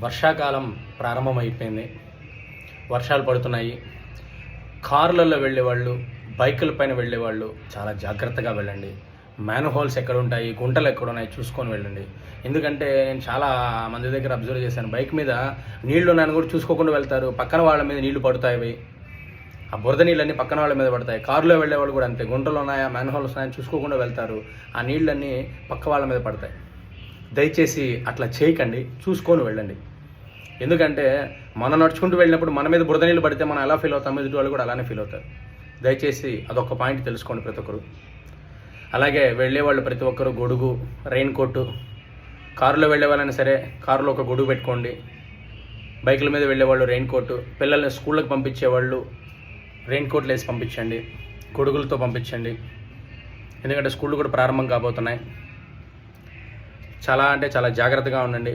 వర్షాకాలం ప్రారంభమైపోయింది. వర్షాలు పడుతున్నాయి. కార్లలో వెళ్ళేవాళ్ళు, బైకుల పైన వెళ్ళేవాళ్ళు చాలా జాగ్రత్తగా వెళ్ళండి. మ్యాన్ హోల్స్ ఎక్కడ ఉంటాయి, గుంటలు ఎక్కడ ఉన్నాయి చూసుకొని వెళ్ళండి. ఎందుకంటే నేను చాలా మంది దగ్గర అబ్జర్వ్ చేశాను, బైక్ మీద నీళ్లు ఉన్నాయని కూడా చూసుకోకుండా వెళ్తారు. పక్కన వాళ్ళ మీద నీళ్లు పడతాయి, ఆ బురద నీళ్ళన్నీ పక్కన వాళ్ళ మీద పడతాయి. కారులో వెళ్ళేవాళ్ళు కూడా అంతే, గుంటలు ఉన్నాయా, మ్యాన్ హోల్స్ ఉన్నాయని చూసుకోకుండా వెళ్తారు. ఆ నీళ్ళన్నీ పక్క వాళ్ళ మీద పడతాయి. దయచేసి అట్లా చేయకండి, చూసుకొని వెళ్ళండి. ఎందుకంటే మనం నడుచుకుంటూ వెళ్ళినప్పుడు మన మీద బురద నీళ్ళు పడితే మనం ఎలా ఫీల్ అవుతాం, ఎదుటి వాళ్ళు కూడా అలానే ఫీల్ అవుతారు. దయచేసి అదొక పాయింట్ తెలుసుకోండి ప్రతి ఒక్కరు. అలాగే వెళ్ళేవాళ్ళు ప్రతి ఒక్కరు గొడుగు, రెయిన్ కోటు, కారులో వెళ్ళే వాళ్ళైనా సరే కారులో ఒక గొడుగు పెట్టుకోండి. బైకుల మీద వెళ్ళేవాళ్ళు రెయిన్ కోటు, పిల్లల్ని స్కూళ్ళకి పంపించేవాళ్ళు రెయిన్ కోట్లు వేసి పంపించండి, గొడుగులతో పంపించండి. ఎందుకంటే స్కూళ్ళు కూడా ప్రారంభం కాబోతున్నాయి. చాలా అంటే చాలా జాగ్రత్తగా ఉండండి.